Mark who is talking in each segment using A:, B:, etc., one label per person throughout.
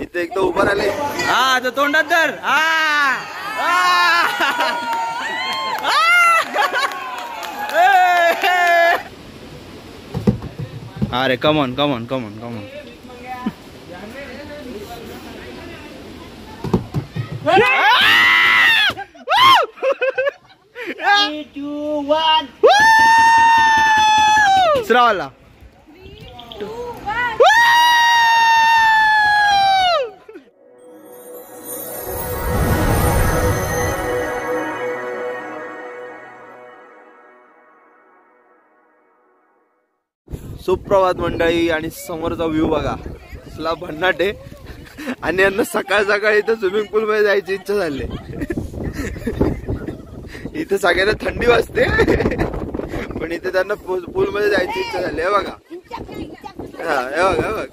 A: इथे एकदा उभं राहिले. हा तो तोंडात धर. अरे कमॉन कमॉन कमॉन कमॉन.
B: 3, 2, 1.
A: दुसरा वाला. सुप्रभात मंडळी. आणि समोरचा व्ह्यू बघा, कसला भन्नाट आहे. आणि यांना सकाळ सकाळी इथं स्विमिंग पूल मध्ये जायची इच्छा झाली. इथे सगळ्यांना थंडी वाजते पण इथे त्यांना पूल मध्ये जायची इच्छा झाली. हे बघा, हे बघा, हे बघ.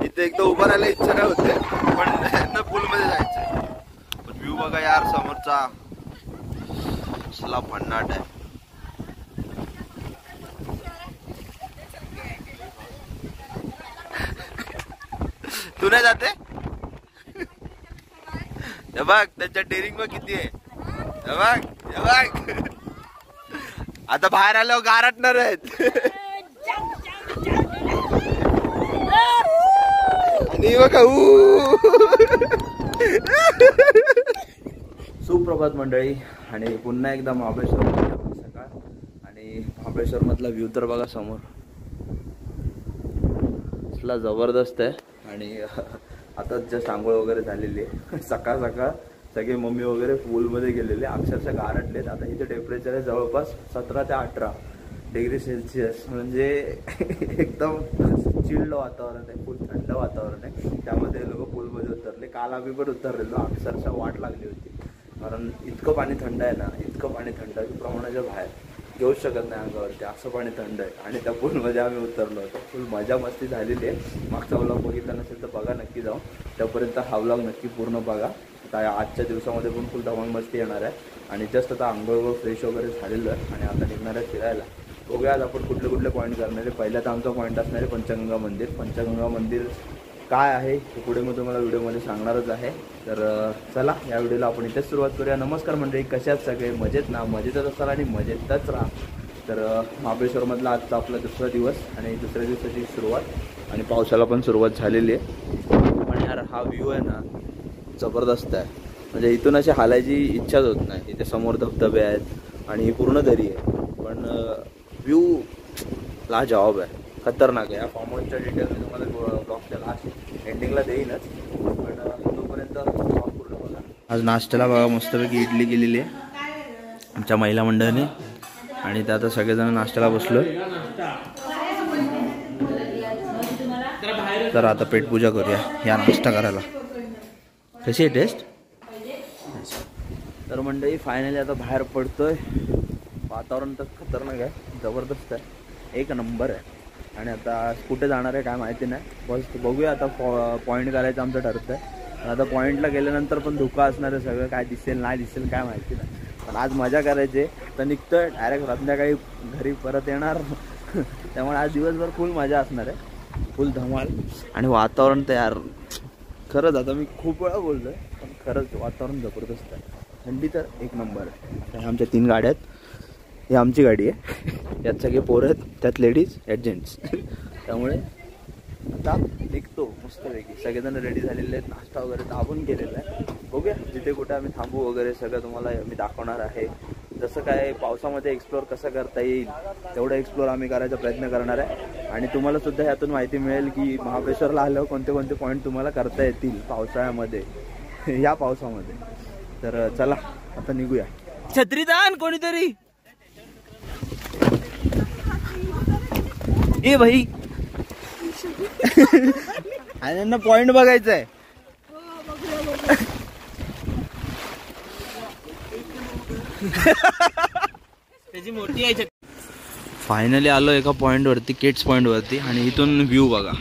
A: इथे एकदा उभं राहायला इच्छा काय होते पण त्यांना पूल मध्ये जायचं. पण व्ह्यू बघा यार समोरचा, कसला भन्नाट आहे. तू नाही जाते? हे बघ त्याच्या डेअरिंग मग किती आहे. हे बघ, हे बघ. आता बाहेर आल्यावर गारटणार आहेत. आणि बघा सुप्रभात मंडळी. आणि पुन्हा एकदा महाबळेश्वर सकाळ. आणि महाबळेश्वर मधला व्ह्यू तर बघा समोर, कसला जबरदस्त आहे. आणि आता जस्ट आंघोळ वगैरे झालेली आहे. सकाळ सकाळ सगळे मम्मी वगैरे पूलमध्ये गेलेले, अक्षरशः गारटलेत. आता इथे टेम्परेचर आहे जवळपास 17 ते 18 डिग्री सेल्सिअस. म्हणजे एकदम चिल्ड वातावरण आहे, फुल थंड वातावरण आहे. त्यामध्ये लोक पूलमध्ये उतरले. काल आम्ही पण उतरलेलो, अक्षरशः वाट लागली होती. कारण इतकं पाणी थंड आहे ना, इतकं पाणी थंड आहे की प्रमाणाच्या बाहेर घेऊच शकत नाही अंगावरती, असं पाणी थंड आहे. आणि त्या पूलमध्ये आम्ही उतरलो होतो. फुल मजा मस्ती झालेली आहे. मागचा व्लॉग बघितला नसेल तर बघा नक्की जाऊ. त्यापर्यंत हा व्लॉग नक्की पूर्ण बघा. आता आजच्या दिवसामध्ये पण फुल धमाल मस्ती येणार आहे. आणि जस्ट आता आंघोळ फ्रेश वगैरे झालेलं आहे आणि आता निघणार आहे फिरायला. बघूया आज आपण कुठले कुठले पॉईंट करणार आहे. पहिला तर आमचा पॉईंट असणार आहे पंचगंगा मंदिर. पंचगंगा मंदिर काय आहे हे पुढे मी तुम्हाला व्हिडिओमध्ये सांगणारच आहे. तर चला या व्हिडिओला आपण इथेच सुरुवात करूया. नमस्कार मंडळी, कशात सगळे मजेत ना? मजेतच असाल आणि मजेतच राहा. तर महाबळेश्वरमधला आजचा आपला दुसरा दिवस आणि दुसऱ्या दिवसाची सुरुवात आणि पावसाला पण सुरुवात झालेली आहे. पण यार हा व्ह्यू आहे ना जबरदस्त आहे. म्हणजे इथून अशी हालायची इच्छाच होत नाही. इथे समोर धबधबे आहेत आणि ही पूर्ण दरी आहे. पण व्ह्यू लाजवाब आहे, खतरनाक आहे. या फार्म हाऊसच्या डिटेल मी तुम्हाला ब्लॉगच्या लास्ट एंडिंगला देईनच. पण तोपर्यंत पूर्ण बघा. आज नाश्त्याला बघा मस्तपैकी इडली केलेली आहे आमच्या महिला मंडळाने. आणि त्या आता सगळेजण नाश्त्याला बसलो. तर आता पेटपूजा करूया या नाश्ता करायला. कशी आहे टेस्ट? तर मंडळी फायनली आता बाहेर पडतोय. वातावरण तर खतरनाक आहे, जबरदस्त आहे, एक नंबर आहे. आणि आता कुठे जाणार आहे काय माहिती नाही. बस बघूया आता. पॉईंट करायचं आमचं ठरतं आहे. आता पॉईंटला गेल्यानंतर पण धुका असणार आहे. सगळं काय दिसेल नाही दिसेल काय माहिती नाही. पण आज मजा करायची तर निघतोय. डायरेक्ट संध्याकाळी घरी परत येणार. त्यामुळे आज दिवसभर फुल मजा असणार आहे, फुल धमाल. आणि वातावरण तर यार खरंच आता मी खूप वेळा बोललो आहे पण खरंच वातावरण जबरदस्त आहे. थंडी तर एक नंबर आहे. आता आमच्या 3 गाड्या आहेत. ही आमची गाडी आहे. यात सगळे पोरं आहेत, त्यात लेडीज यात जेंट्स. त्यामुळे आता निघतो मस्तपैकी. सगळेजण रेडी झालेले आहेत. नाश्ता वगैरे दाबून केलेला आहे. बघूया जिथे कुठे आम्ही थांबू वगैरे सगळं तुम्हाला मी दाखवणार आहे. जसं काय पावसामध्ये एक्सप्लोअर कसं करता येईल तेवढं एक्सप्लोअर आम्ही करायचा प्रयत्न करणार आहे. आणि तुम्हाला सुद्धा ह्यातून माहिती मिळेल की महाबळेश्वरला आल्यावर कोणते कोणते पॉईंट तुम्हाला करता येतील पावसाळ्यामध्ये, या पावसामध्ये. तर चला आता निघूया. छत्रीदान कोणीतरी ए भाई आणि यांना पॉइंट बघायचा आहे. त्याची मोठी आहे. फायनली आलो एका पॉइंट वरती, किड्स पॉइंट वरती. आणि इथून व्ह्यू बघा.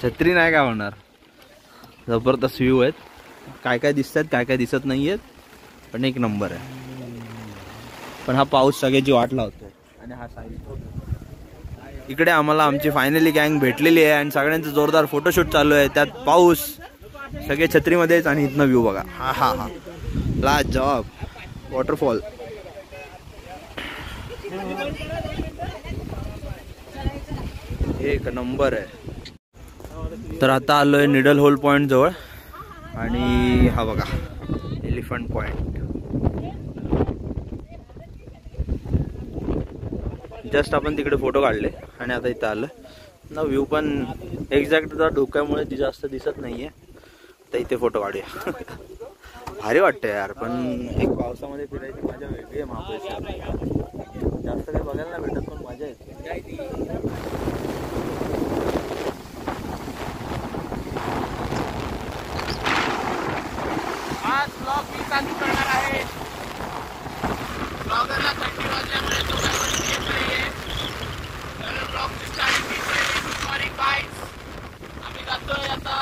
A: छत्री नाही काय होणार, जबरदस्त व्ह्यू आहेत. काय काय दिसतात काय काय दिसत नाहीयेत पण एक नंबर आहे. पण हा पाऊस सगळ्याची वाट लावतोय आणि हा साहिल. इकडे आम्हाला आमची फायनली गँग भेटलेली आहे आणि सगळ्यांचं जोरदार फोटोशूट चालू आहे. त्यात पाऊस, सगळे छत्रीमध्येच आणि इथनं व्ह्यू बघा. हा हा हा लाजवाब वॉटरफॉल. एक नंबर आहे. तर आता आलोय निडल होल पॉइंट जवळ आणि हा बघा एलिफंट पॉइंट. जस्ट आपण तिकडे फोटो काढले आणि आता इथं आलं ना. व्ह्यू पण एक्झॅक्ट धोक्यामुळे ती जास्त दिसत नाहीये. तर इथे फोटो काढूया. भारी वाटतं यार. पण एक पावसामध्ये फिरायची मजा वेगळी आहे महाबळेश्वर. जास्त काही बघायला नाही भेटत पण मजा येते.
B: आज ब्लॉग मी चालू करणार आहे. ब्लॉगरला थंडी वाजल्यामुळे तो काही येत नाहीये. तर ब्लॉगची स्टार्टिंग केली. सॉरी गाईज, आम्ही जातोय आता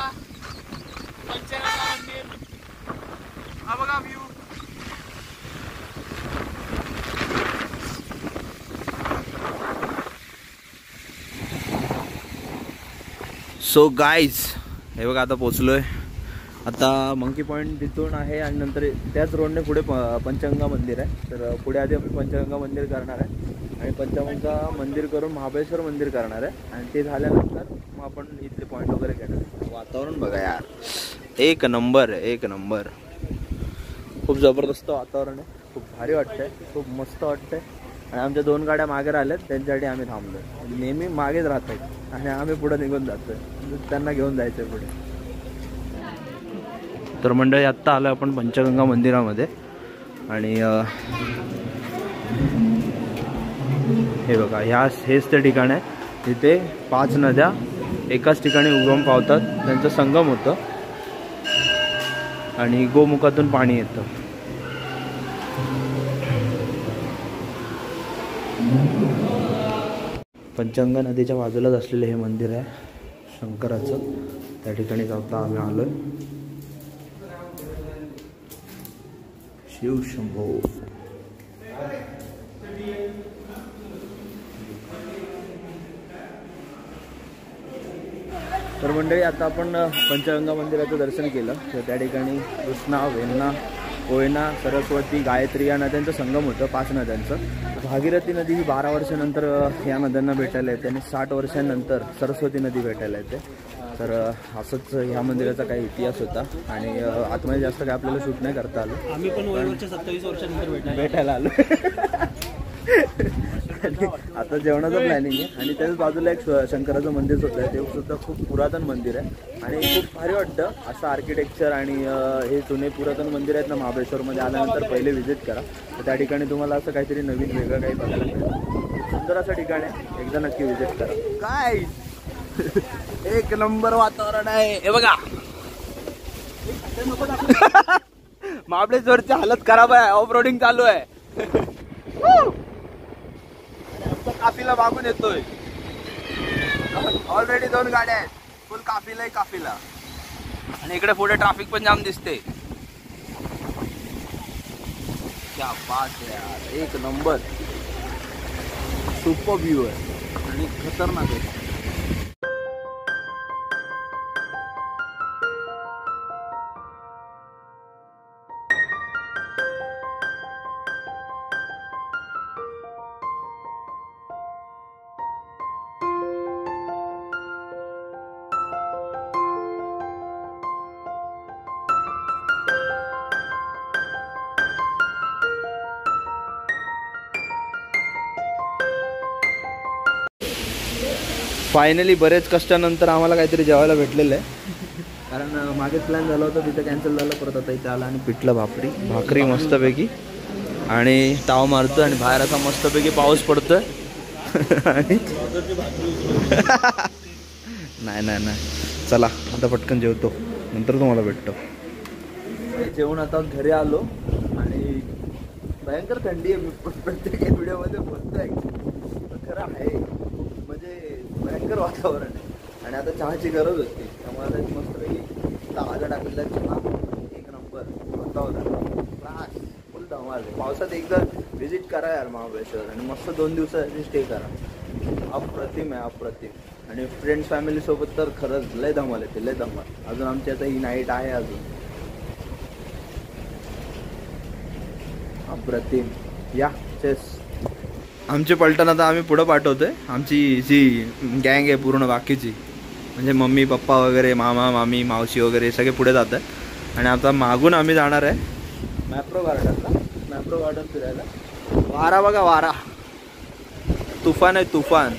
B: पंचगंगा मंदिर. हा बघा व्ह्यू.
A: सो गाईज हे बघा आता पोचलोय. आता मंकी पॉईंट तिथून आहे आणि नंतर त्याच रोडने पुढे पंचगंगा मंदिर आहे. तर पुढे आधी आपण पंचगंगा मंदिर करणार आहे आणि पंचगंगा मंदिर करून महाबळेश्वर मंदिर करणार आहे आणि ते झाल्यानंतर मग आपण इथले पॉईंट वगैरे घेणार आहे. वातावरण बघा यार, एक नंबर आहे, एक नंबर. खूप जबरदस्त वातावरण आहे. खूप भारी वाटतंय, खूप मस्त वाटतंय. आणि आमच्या 2 गाड्या मागे राहिल्यात, त्यांच्यासाठी आम्ही थांबलोय. नेहमी मागेच राहत आहेत आणि आम्ही पुढे निघून जातोय. त्यांना घेऊन जायचंय पुढे. तर मंडळी आत्ता आलो आपण पंचगंगा मंदिरामध्ये आणि हे बघा हेच ते ठिकाण आहे तिथे 5 नद्या एकाच ठिकाणी उगम पावतात. त्यांचं संगम होतं आणि गोमुखातून पाणी येतं. पंचगंगा नदीच्या बाजूलाच असलेलं हे मंदिर आहे शंकराचं. त्या ठिकाणी जाता आम्ही आलोय. शिव शंभो. तर मंडळी आता आपण पंचगंगा मंदिराचं दर्शन केलं. तर त्या ठिकाणी कृष्णा, वेण्णा, कोयना, सरस्वती, गायत्री या नद्यांचं संगम होतं, 5 नद्यांचं. भागीरथी नदी ही 12 वर्षानंतर या नद्यांना भेटायला येते आणि 60 वर्षांनंतर सरस्वती नदी भेटायला येते. तर असंच ह्या मंदिराचा काही इतिहास होता आणि आतमध्ये जास्त काय आपल्याला शूट नाही करता आलं.
B: आम्ही पण वयाच्या 27 वर्षानंतर
A: भेटायला आलो. आता जेवणाचं प्लॅनिंग आहे आणि त्याच बाजूला एक शंकराचं मंदिर सुद्धा आहे. ते सुद्धा खूप पुरातन मंदिर आहे आणि खूप भारी वाटतं असं आर्किटेक्चर. आणि हे जुने पुरातन मंदिर आहेत ना महाबळेश्वरमध्ये आल्यानंतर पहिले व्हिजिट करा. तर त्या ठिकाणी तुम्हाला असं काहीतरी नवीन वेगळं काही बघायला मिळेल. सुंदर असं ठिकाण आहे, एकदा नक्की व्हिजिट करा. काय एक नंबर वातावरण आहे. हे बघा महाबळेश्वरची हालत खराब आहे. ऑफ रोडिंग चालू आहे. काफिला मागून येतोय. ऑलरेडी 2 गाड्या आहेत. फुल काफिला काफिला. आणि इकडे पुढे ट्रॅफिक पण जाम दिसते. क्या बात है यार, एक नंबर. सुपर व्ह्यू आहे आणि खतरनाक आहे. फायनली बरेच कष्टानंतर आम्हाला काहीतरी जेवायला भेटलेलं आहे. कारण मागेच प्लॅन झाला होता, तिथं कॅन्सल झालं. परत आता इथे आला आणि पिठलं भाकरी मस्तपैकी आणि ताव मारतो आणि बाहेर असा मस्तपैकी पाऊस पडतोय. आणि नाही चला आता पटकन जेवतो, नंतर तुम्हाला भेटतो. जेवण आता घरी आलो आणि भयंकर थंडी आहे. प्रत्येक व्हिडिओमध्ये बोलतोय खरं आहे. म्हणजे भयंकर वातावरण आहे आणि आता चहाची गरज होती. त्यामुळे आता मस्तपैकी ताजा टाकलेला चहा एक नंबर होता. क्लास फुल धमाल. पावसात एकदा विजिट करा यार महाबळेश्वर आणि मस्त 2 दिवसाची स्टे करा. अप्रतिम आहे, अप्रतिम. आणि फ्रेंड्स फॅमिली सोबत तर खरंच लय धमाल येते, लय धमाल. अजून आमची आता ही नाईट आहे अजून अप्रतिम. या चेस आमची पलटण आता आम्ही पुढं पाठवतोय. आमची जी गँग आहे पूर्ण बाकीची, म्हणजे मम्मी पप्पा वगैरे, मामा मामी मावशी वगैरे सगळे पुढे जात आहेत. आणि आता मागून आम्ही जाणार आहे मॅप्रो गार्डनला. मॅप्रो गार्डन फिरायला. वारा बघा, वारा तुफान आहे, तुफान.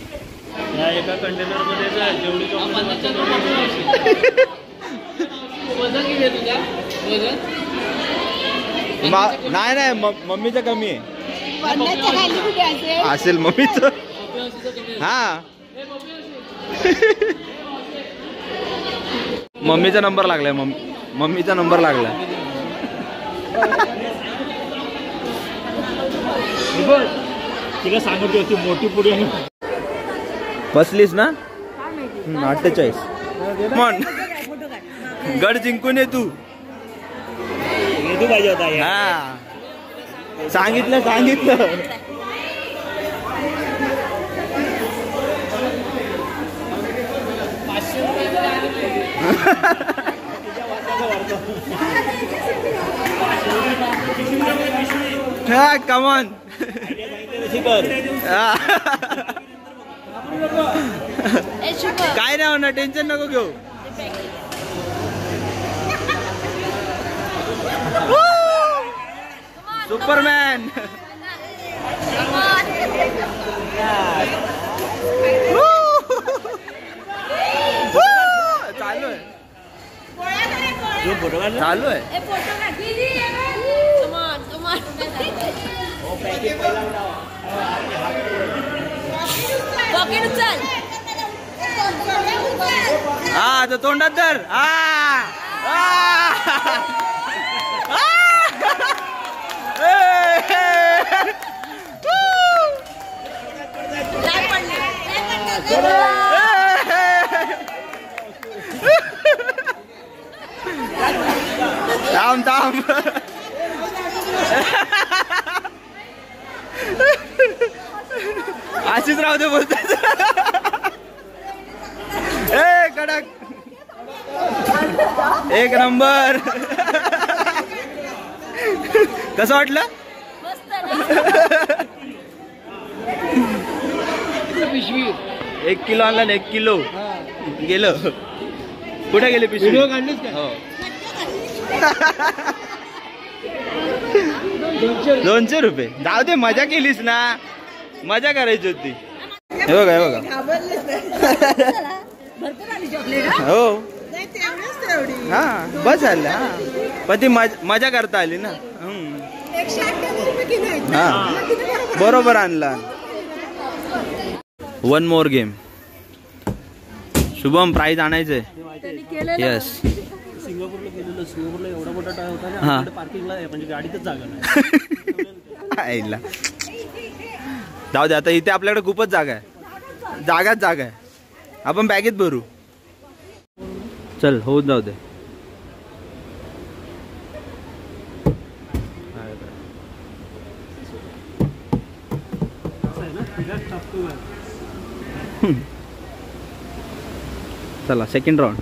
B: या एका कंटेनरमध्ये जेवढी
A: नाही नाही मम्मीचं कमी आहे असेल मम्मीचं. हा मम्मीचा नंबर लागलाय, मम्मीचा नंबर लागलाय.
B: तिला सांगत होती मोठी पुढे
A: बसलीस ना. 48 म्हण गड जिंकून ये तू.
B: पाहिजे होता.
A: हा सांगितलं सांगितलं. हा कमॉन. काय नाही होणार, टेन्शन नको घेऊ. सुपरमॅन. चालू आहे, चालू आहे. हा तो तोंडात धर. थांब थांब. अशीच राहू दे बोलतात. ए कडक, एक नंबर. कसं वाटलं? पिशवी 1 किलो आणला, 1 किलो गेलं. कुठे गेले पिशवी? हो 200 रुपये. जाऊ दे, मजा केलीस ना, मजा करायची होती. हे बघा, हे बघा. हो हा बस झालं. हा पण ती मजा करता आली ना. हा बरोबर आणला. 1 मोर गेम. शुभम प्राइज आणायचंय. यस.
B: सिंगापूरला गेलेलो. सिंगापूरला एवढा मोठा टाय होता ना, पार्किंगला म्हणजे गाडीतच जागा नाही.
A: जाऊ दे, आता इथे आपल्याकडे खूपच जागा आहे, जागाच जागा आहे. आपण बॅगेत भरू. चल होऊन जाऊ दे. चला सेकंड राऊंड.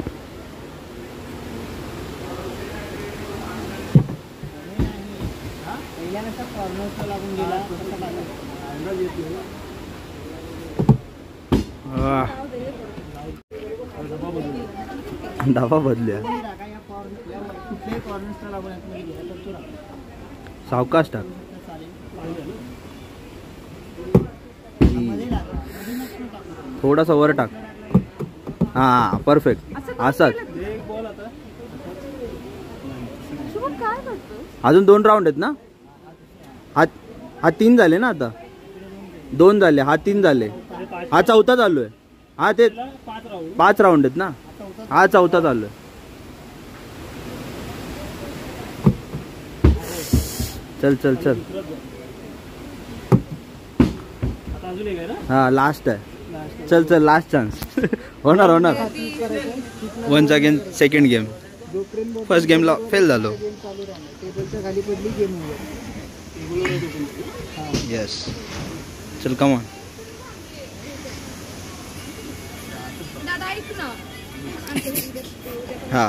A: डाबा बदल्या. सावकाश टाक. थोडासा वर टाक. हा परफेक्ट. असंच. अजून 2 राऊंड आहेत ना. हा 3 झाले ना. आता 2 झाले, हा 3 झाले, हा 4था चालू आहे. हा ते 5 राऊंड आहेत ना. हा 4था चालू आहे. चल चल चल. हा लास्ट आहे. चल चल लास्ट चान्स. होणार होणार. Once again second game. First गेमला फेल झालो. यस चल कम ऑन.
C: दादा ऐक ना.
A: हा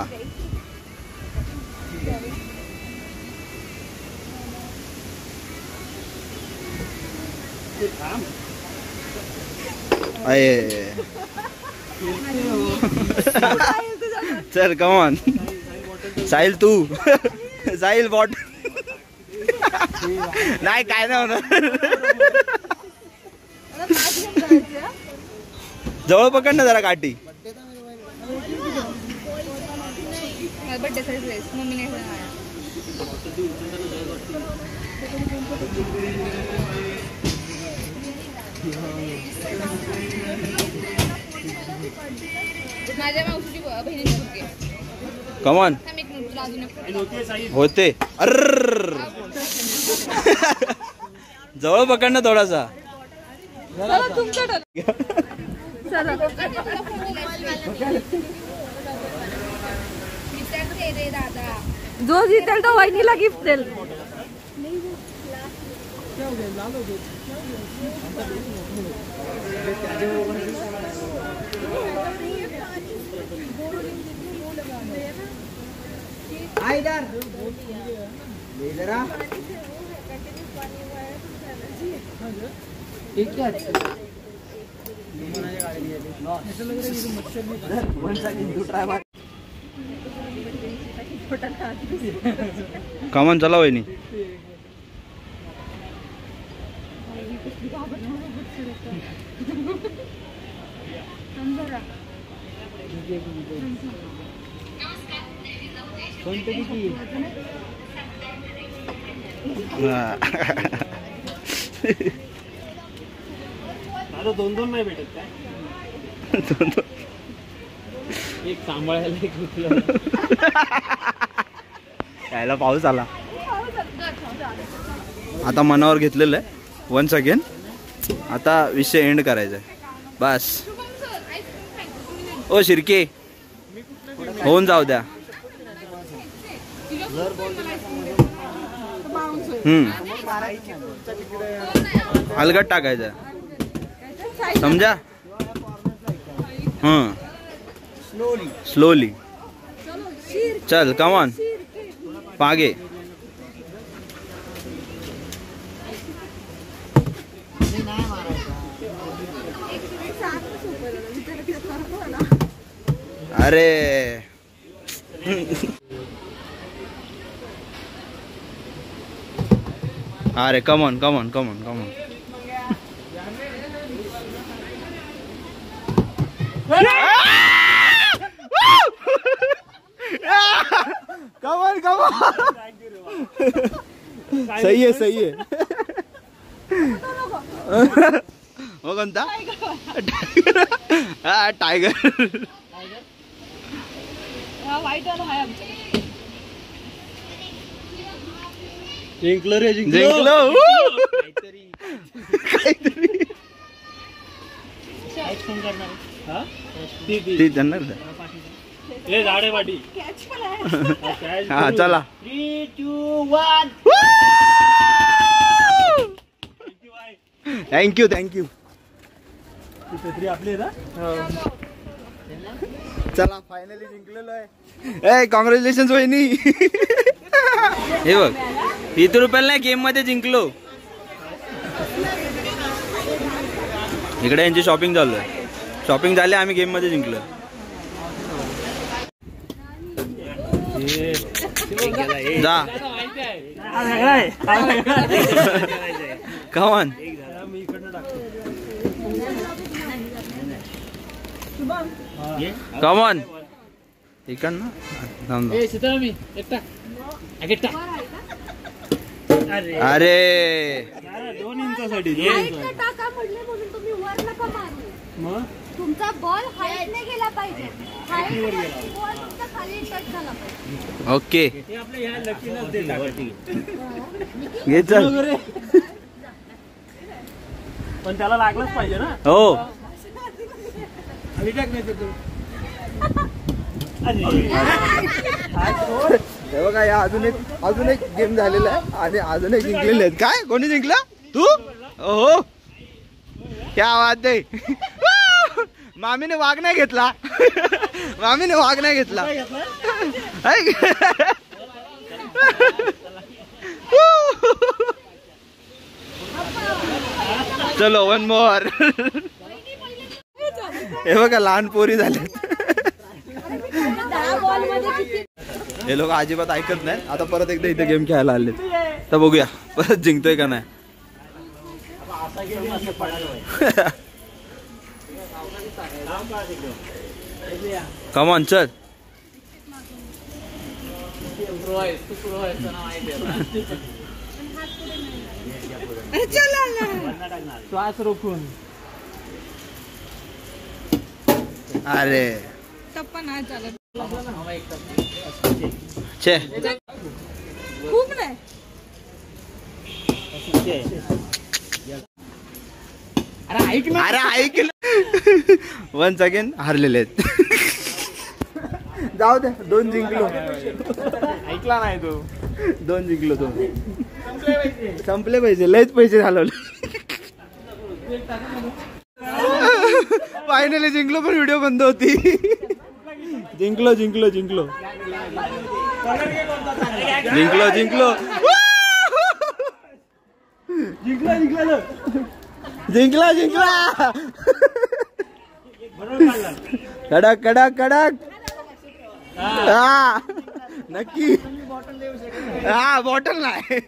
A: चल कम ऑन. साहिल तू साहिल बॉट नाही काय नाही होणार. जवळ पकड ना जरा काठी.
C: बर्थडे सरप्राईज मम्मीने माझ्या मावशीची बहिणीची मुलगी.
A: कमॉन होते. अर्र जवळ पकड ना थोडासा.
C: जो जितेल तो वहिनीला गिफ्ट देईल.
A: कमॉन चला वहिनी.
B: दोन दोन नाही भेटत काय. एक सांभाळायला एक
A: यायला पाऊस आला. आता मनावर घेतलेलं आहे वन्स अगेन. आता विषय एंड करायचा आहे बस. ओ शिर्के होऊन जाऊ द्या. अलगट टाकायचं समजा. स्लोली चल कम ऑन पागे. अरे अरे come on come on come on come on. Come on come on. सही है सही है. वो कोणता हा टायगर.
C: वाईट आहे आमच्या.
B: जिंकलो रे
A: जिंकलो. ती जाणार
B: झाडे पाठी.
A: हा चला.
B: 3, 2, 1.
A: Thank you thank you.
B: आपले ना
A: चला फायनली जिंकलेलो आहे. ए कॉंग्रॅच्युलेशन वहिनी. हे बघ ₹3 नाही गेम मध्ये जिंकलो. इकडे यांची शॉपिंग चालू आहे. शॉपिंग झाली आम्ही गेम मध्ये जिंकलो. जा कम ऑन. कम ऑन इकडनं. अरे
B: 2 इंचासाठी
C: टाका म्हटले म्हणून तुम्ही वर नका मारू. तुमचा बॉल हाईट नाही गेला पाहिजे. बॉल तुमचा खाली टच झाला पाहिजे.
A: ओके
B: हे आपल्या ह्या लकीनच दे टाका.
A: घे चल.
B: पण त्याला लागलंच पाहिजे ना.
A: हो हे बघा या अजून एक गेम झालेला आहे आणि अजून एक जिंकलेले आहेत. काय कोणी जिंकला. तू हो क्या आवाज आहे. मामीने वाघ नाही घेतला. मामीने वाघ नाही घेतला. चलो वन मोर. हे बघा लहान पोरी झाले. हे लोक अजिबात ऐकत नाही. आता परत एकदा इथे गेम खेळायला आले तर बघूया परत जिंकतोय का नाही. कमॉन चल.
B: श्वास रोखून.
A: अरे छे
C: खूप नाही.
A: अरे ऐक. वन्स अगेन हारलेले आहेत. जाऊ दे 2 जिंकलो.
B: ऐकला नाही तू.
A: 2 जिंकलो. तो संपले पैसे. लयच पैसे घालवले. फायनली जिंकलो पण व्हिडिओ बंद होती. जिंकलो जिंकलो जिंकलो जिंकलो जिंकलो जिंकला जिंकला. कडक कडक कडक. हा नक्की. हा बॉटल नाही.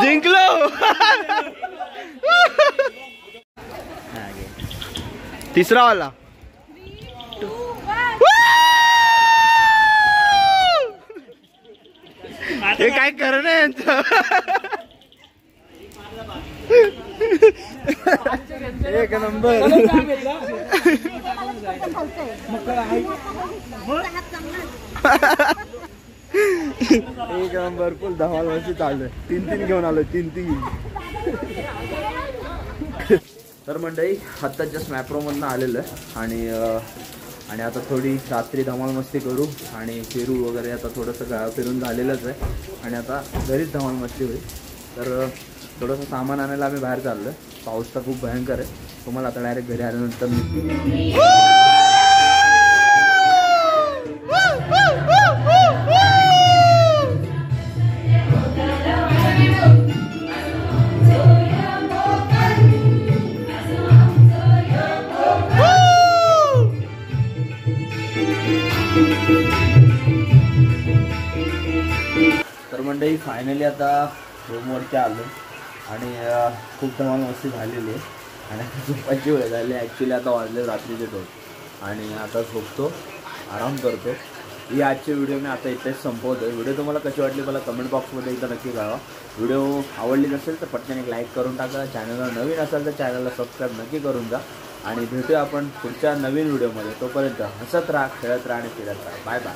A: जिंकलो. तिसरा वाला. हे काय करणं आहे यांचं. एक नंबर. एक नंबर फुल धमाल मस्ती चालू आहे. 3 घेऊन आलो. 3 तर मंडळी आत्ता जस्ट मॅप्रो मधनं आलेलं आणि आता थोडी रात्री धमाल मस्ती करू आणि फिरू वगैरे. आता थोडंसं फिरून झालेलंच आहे आणि आता घरीच धमाल मस्ती होईल. तर थोडंसं सामान आणायला आम्ही बाहेर चाललो. पाऊस तर खूप भयंकर आहे. तुम्हाला आता डायरेक्ट घरी आल्यानंतर तर मंडळी फायनली आता रूमवरती आलो आणि खूप धमाल मस्ती झालेली आहे आणि आता झोपायची वेळ झाली. ॲक्च्युली आता वाजले रात्रीचे 2 आणि आता झोपतो, आराम करतो. ही आजची व्हिडिओ मी आता इथेच संपवतो. व्हिडिओ तुम्हाला कशी वाटली मला कमेंट बॉक्समध्ये इथं नक्की कळवा. व्हिडिओ आवडली नसेल तर पटकन एक लाईक करून टाका. चॅनलला नवीन असाल तर चॅनलला सबस्क्राईब नक्की करून जा आणि भेटूया आपण पुढच्या नवीन व्हिडिओमध्ये. तोपर्यंत हसत राहा, खेळत राहा आणि फिरत राहा. Bye bye.